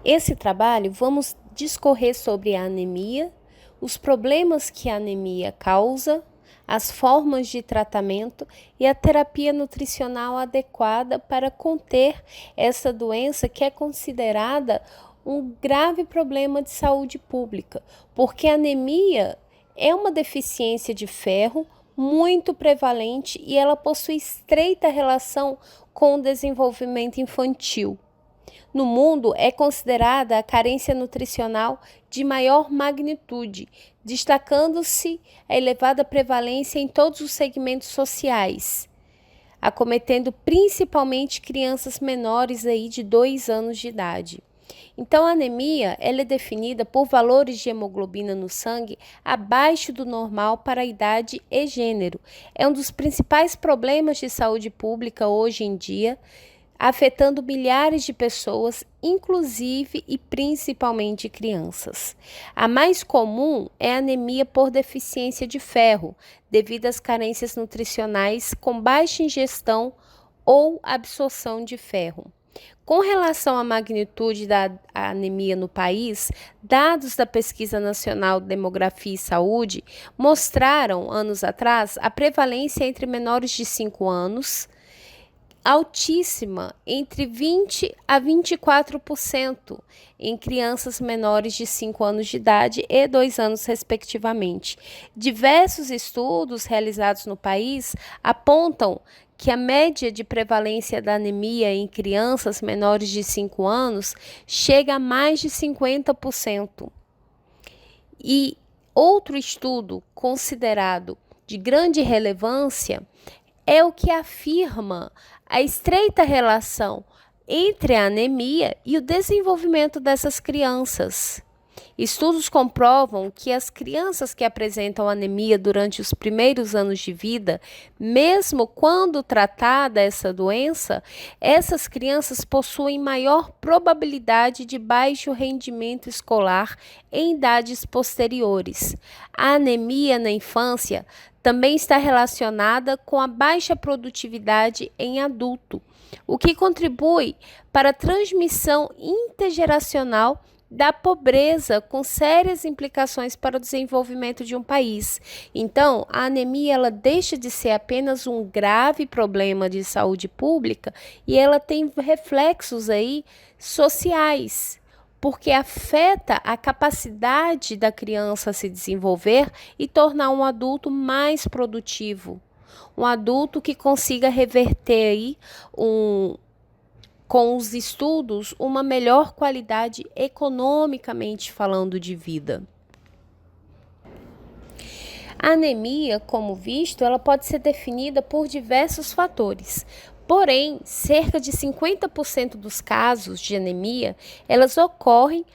Esse trabalho vamos discorrer sobre a anemia, os problemas que a anemia causa, as formas de tratamento e a terapia nutricional adequada para conter essa doença que é considerada um grave problema de saúde pública, porque a anemia é uma deficiência de ferro muito prevalente e ela possui estreita relação com o desenvolvimento infantil. No mundo, é considerada a carência nutricional de maior magnitude, destacando-se a elevada prevalência em todos os segmentos sociais, acometendo principalmente crianças menores de 2 anos de idade. Então, a anemia ela é definida por valores de hemoglobina no sangue abaixo do normal para a idade e gênero. É um dos principais problemas de saúde pública hoje em dia, afetando milhares de pessoas, inclusive e principalmente crianças. A mais comum é a anemia por deficiência de ferro, devido às carências nutricionais com baixa ingestão ou absorção de ferro. Com relação à magnitude da anemia no país, dados da Pesquisa Nacional de Demografia e Saúde mostraram, anos atrás, a prevalência entre menores de 5 anos, altíssima, entre 20 a 24% em crianças menores de 5 anos de idade e 2 anos, respectivamente. Diversos estudos realizados no país apontam que a média de prevalência da anemia em crianças menores de 5 anos chega a mais de 50%. E outro estudo considerado de grande relevância é o que afirma a estreita relação entre a anemia e o desenvolvimento dessas crianças. Estudos comprovam que as crianças que apresentam anemia durante os primeiros anos de vida, mesmo quando tratada essa doença, essas crianças possuem maior probabilidade de baixo rendimento escolar em idades posteriores. A anemia na infância também está relacionada com a baixa produtividade em adulto, o que contribui para a transmissão intergeracional da pobreza, com sérias implicações para o desenvolvimento de um país. Então, a anemia ela deixa de ser apenas um grave problema de saúde pública e ela tem reflexos sociais, porque afeta a capacidade da criança se desenvolver e tornar um adulto mais produtivo, um adulto que consiga reverter com os estudos, uma melhor qualidade economicamente falando de vida. A anemia, como visto, ela pode ser definida por diversos fatores. Porém, cerca de 50% dos casos de anemia, elas ocorrem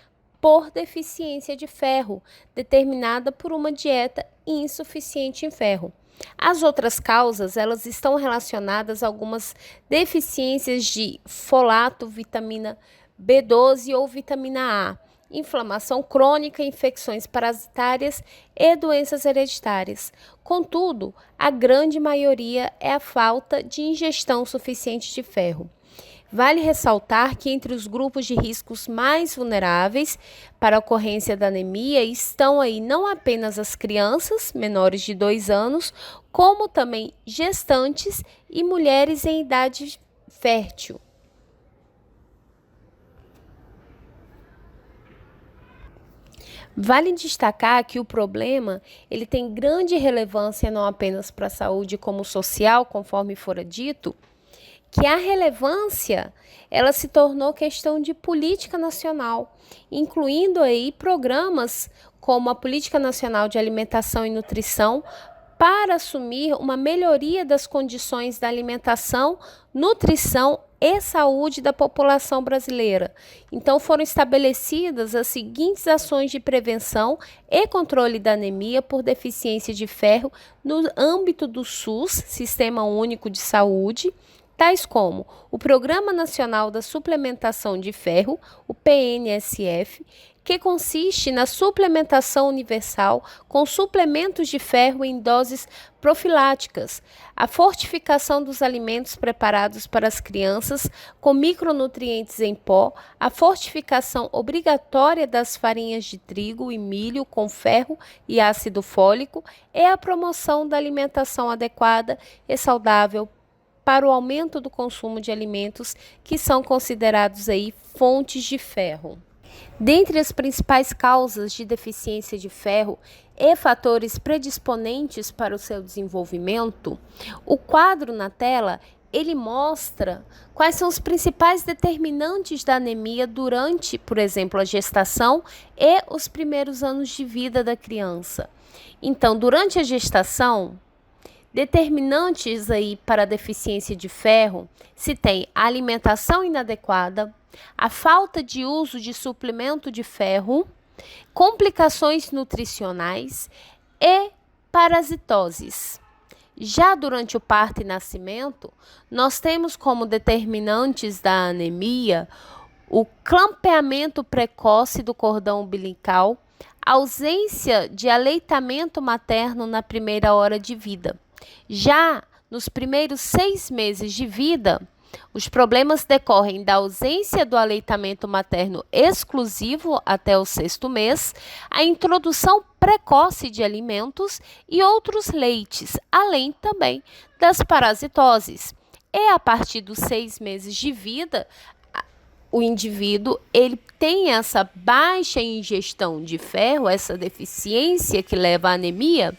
por deficiência de ferro, determinada por uma dieta insuficiente em ferro. As outras causas, elas estão relacionadas a algumas deficiências de folato, vitamina B12 ou vitamina A, inflamação crônica, infecções parasitárias e doenças hereditárias. Contudo, a grande maioria é a falta de ingestão suficiente de ferro. Vale ressaltar que entre os grupos de riscos mais vulneráveis para a ocorrência da anemia estão não apenas as crianças menores de 2 anos, como também gestantes e mulheres em idade fértil. Vale destacar que o problema ele tem grande relevância não apenas para a saúde como social, conforme fora dito, que a relevância ela se tornou questão de política nacional, incluindo programas como a Política Nacional de Alimentação e Nutrição para assumir uma melhoria das condições da alimentação, nutrição e saúde da população brasileira. Então, foram estabelecidas as seguintes ações de prevenção e controle da anemia por deficiência de ferro no âmbito do SUS, Sistema Único de Saúde, tais como o Programa Nacional da Suplementação de Ferro, o PNSF, que consiste na suplementação universal com suplementos de ferro em doses profiláticas, a fortificação dos alimentos preparados para as crianças com micronutrientes em pó, a fortificação obrigatória das farinhas de trigo e milho com ferro e ácido fólico e a promoção da alimentação adequada e saudável para o aumento do consumo de alimentos que são considerados aí fontes de ferro. Dentre as principais causas de deficiência de ferro e fatores predisponentes para o seu desenvolvimento, o quadro na tela ele mostra quais são os principais determinantes da anemia durante, por exemplo, a gestação e os primeiros anos de vida da criança. Então, durante a gestação, determinantes aí para a deficiência de ferro, se tem a alimentação inadequada, a falta de uso de suplemento de ferro, complicações nutricionais e parasitoses. Já durante o parto e nascimento, nós temos como determinantes da anemia o clampeamento precoce do cordão umbilical, ausência de aleitamento materno na primeira hora de vida. Já nos primeiros 6 meses de vida, os problemas decorrem da ausência do aleitamento materno exclusivo até o 6º mês, a introdução precoce de alimentos e outros leites, além também das parasitoses. E a partir dos 6 meses de vida, o indivíduo ele tem essa baixa ingestão de ferro, essa deficiência que leva à anemia,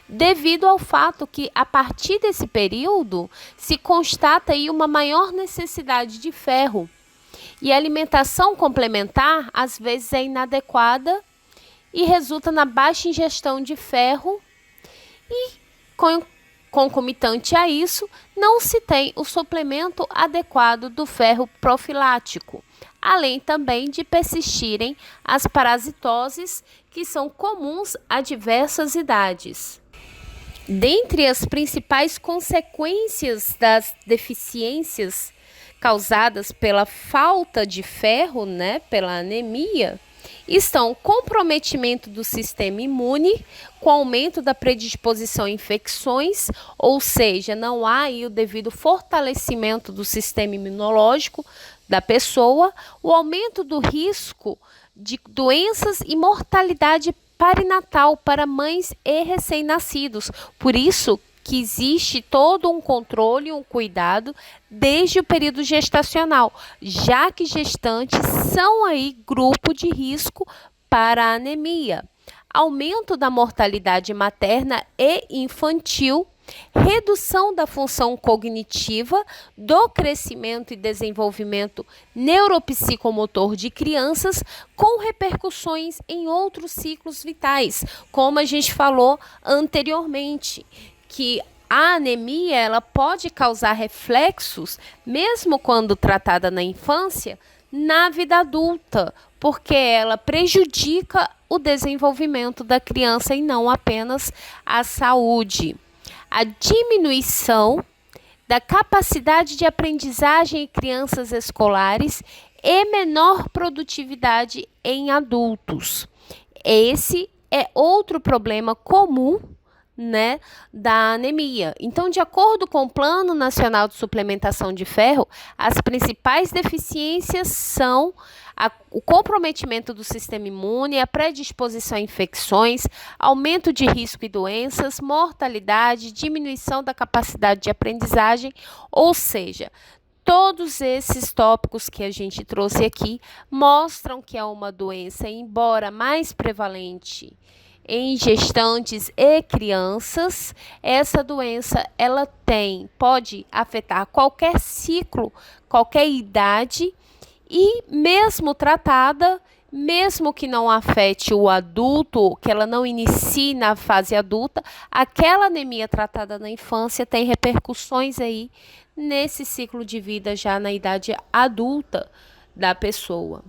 devido ao fato que, a partir desse período, se constata aí uma maior necessidade de ferro. E a alimentação complementar, às vezes, é inadequada e resulta na baixa ingestão de ferro e, concomitante a isso, não se tem o suplemento adequado do ferro profilático, além também de persistirem as parasitoses, que são comuns a diversas idades. Dentre as principais consequências das deficiências causadas pela falta de ferro, pela anemia, estão o comprometimento do sistema imune, com aumento da predisposição a infecções, ou seja, não há aí o devido fortalecimento do sistema imunológico da pessoa, o aumento do risco de doenças e mortalidade perinatal para mães e recém-nascidos. Por isso que existe todo um controle, um cuidado desde o período gestacional, já que gestantes são aí grupo de risco para a anemia. Aumento da mortalidade materna e infantil, redução da função cognitiva, do crescimento e desenvolvimento neuropsicomotor de crianças, com repercussões em outros ciclos vitais, como a gente falou anteriormente, que a anemia ela pode causar reflexos, mesmo quando tratada na infância, na vida adulta, porque ela prejudica o desenvolvimento da criança e não apenas a saúde. A diminuição da capacidade de aprendizagem em crianças escolares e menor produtividade em adultos. Esse é outro problema comum, da anemia. Então, de acordo com o Plano Nacional de Suplementação de Ferro, as principais deficiências são o comprometimento do sistema imune, a predisposição a infecções, aumento de risco e doenças, mortalidade, diminuição da capacidade de aprendizagem, ou seja, todos esses tópicos que a gente trouxe aqui mostram que é uma doença, embora mais prevalente em gestantes e crianças, essa doença ela pode afetar qualquer ciclo, qualquer idade, e mesmo tratada, mesmo que não afete o adulto, que ela não inicie na fase adulta, aquela anemia tratada na infância tem repercussões aí nesse ciclo de vida já na idade adulta da pessoa.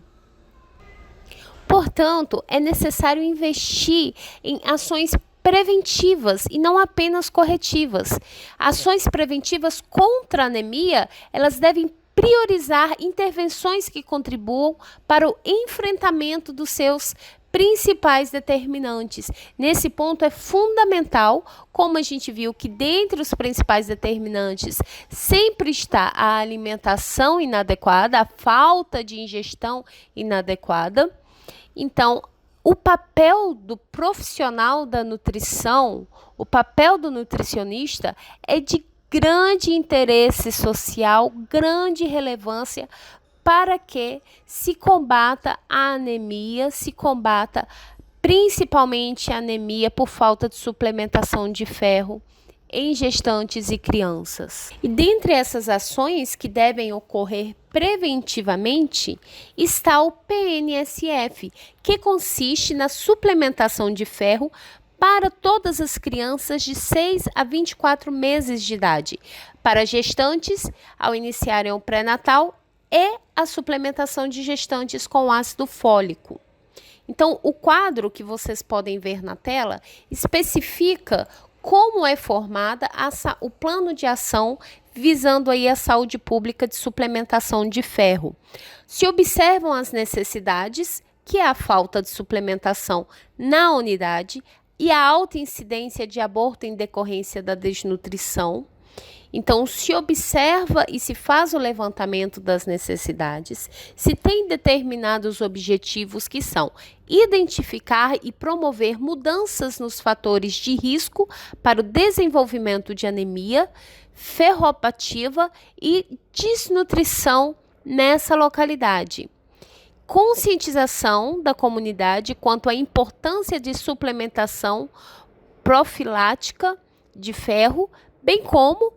Portanto, é necessário investir em ações preventivas e não apenas corretivas. Ações preventivas contra a anemia, elas devem priorizar intervenções que contribuam para o enfrentamento dos seus principais determinantes. Nesse ponto é fundamental, como a gente viu que dentre os principais determinantes sempre está a alimentação inadequada, a falta de ingestão inadequada. Então, o papel do profissional da nutrição, o papel do nutricionista é de grande interesse social, grande relevância para que se combata a anemia, se combata principalmente a anemia por falta de suplementação de ferro em gestantes e crianças. E dentre essas ações que devem ocorrer preventivamente está o PNSF, que consiste na suplementação de ferro para todas as crianças de 6 a 24 meses de idade, para gestantes ao iniciarem o pré-natal e a suplementação de gestantes com ácido fólico. Então, o quadro que vocês podem ver na tela especifica como é formada o plano de ação visando aí a saúde pública de suplementação de ferro. Se observam as necessidades, que é a falta de suplementação na unidade e a alta incidência de aborto em decorrência da desnutrição. Então, se observa e se faz o levantamento das necessidades, se tem determinados objetivos que são identificar e promover mudanças nos fatores de risco para o desenvolvimento de anemia, ferropativa e desnutrição nessa localidade. Conscientização da comunidade quanto à importância de suplementação profilática de ferro, bem como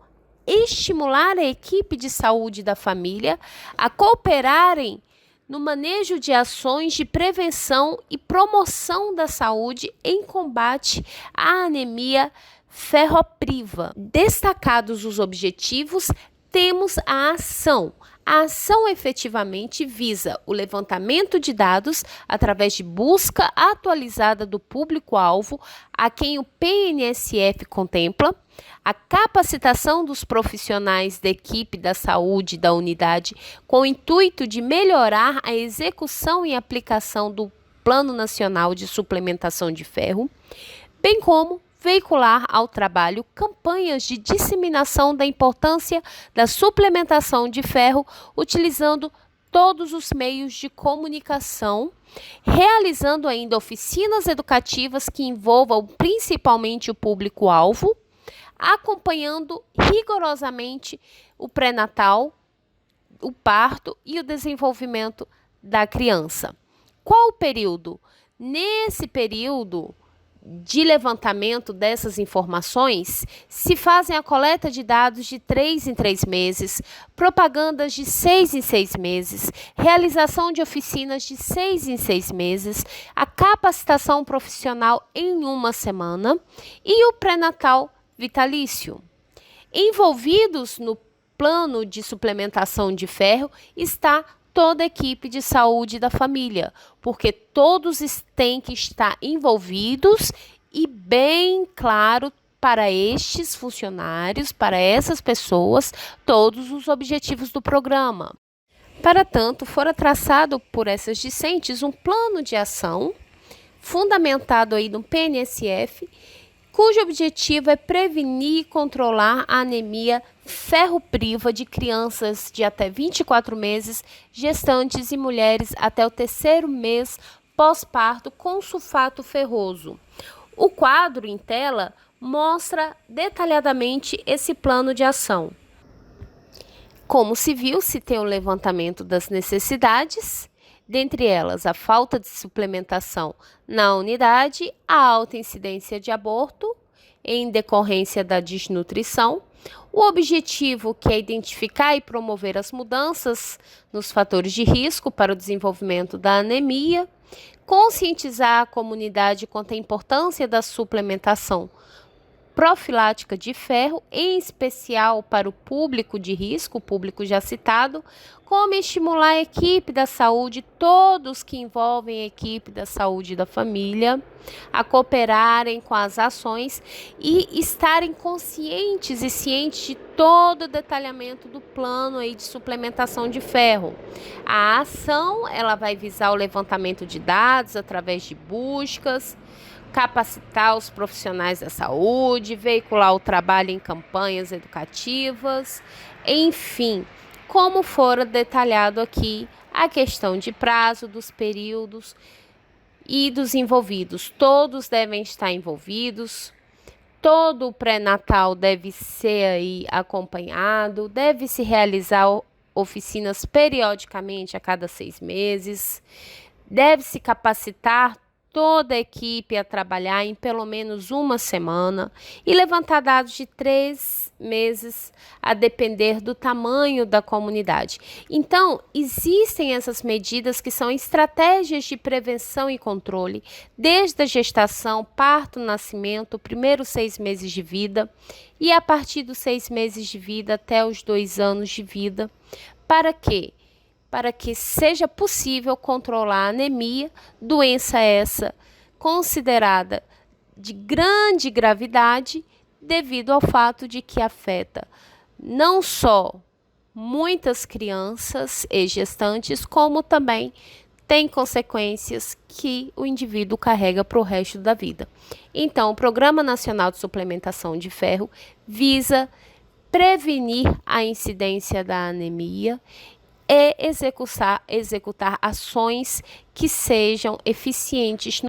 estimular a equipe de saúde da família a cooperarem no manejo de ações de prevenção e promoção da saúde em combate à anemia ferropriva. Destacados os objetivos, temos a ação. A ação efetivamente visa o levantamento de dados através de busca atualizada do público-alvo a quem o PNSF contempla, a capacitação dos profissionais da equipe da saúde da unidade com o intuito de melhorar a execução e aplicação do Plano Nacional de Suplementação de Ferro, bem como veicular ao trabalho campanhas de disseminação da importância da suplementação de ferro, utilizando todos os meios de comunicação, realizando ainda oficinas educativas que envolvam principalmente o público-alvo, acompanhando rigorosamente o pré-natal, o parto e o desenvolvimento da criança. Qual o período? Nesse período de levantamento dessas informações, se fazem a coleta de dados de 3 em 3 meses, propagandas de 6 em 6 meses, realização de oficinas de 6 em 6 meses, a capacitação profissional em 1 semana e o pré-natal vitalício. Envolvidos no plano de suplementação de ferro está toda a equipe de saúde da família, porque todos têm que estar envolvidos e bem claro para estes funcionários, para essas pessoas, todos os objetivos do programa. Para tanto, fora traçado por essas discentes um plano de ação fundamentado aí no PNSF, cujo objetivo é prevenir e controlar a anemia ferropriva de crianças de até 24 meses, gestantes e mulheres até o 3º mês pós-parto com sulfato ferroso. O quadro em tela mostra detalhadamente esse plano de ação. Como se viu, se tem o levantamento das necessidades, dentre elas a falta de suplementação na unidade, a alta incidência de aborto em decorrência da desnutrição, o objetivo que é identificar e promover as mudanças nos fatores de risco para o desenvolvimento da anemia, conscientizar a comunidade quanto à importância da suplementação profilática de ferro, em especial para o público de risco, o público já citado, como estimular a equipe da saúde, todos que envolvem a equipe da saúde da família, a cooperarem com as ações e estarem conscientes e cientes de todo o detalhamento do plano aí de suplementação de ferro. A ação, ela vai visar o levantamento de dados através de buscas, capacitar os profissionais da saúde, veicular o trabalho em campanhas educativas, enfim, como fora detalhado aqui, a questão de prazo, dos períodos e dos envolvidos. Todos devem estar envolvidos, todo o pré-natal deve ser aí acompanhado, deve-se realizar oficinas periodicamente a cada 6 meses, deve-se capacitar toda a equipe a trabalhar em pelo menos uma semana e levantar dados de 3 meses, a depender do tamanho da comunidade. Então, existem essas medidas que são estratégias de prevenção e controle, desde a gestação, parto, nascimento, primeiros 6 meses de vida e a partir dos 6 meses de vida até os 2 anos de vida. Para quê? Para que seja possível controlar a anemia, doença essa considerada de grande gravidade devido ao fato de que afeta não só muitas crianças e gestantes, como também tem consequências que o indivíduo carrega para o resto da vida. Então, o Programa Nacional de Suplementação de Ferro visa prevenir a incidência da anemia e executar ações que sejam eficientes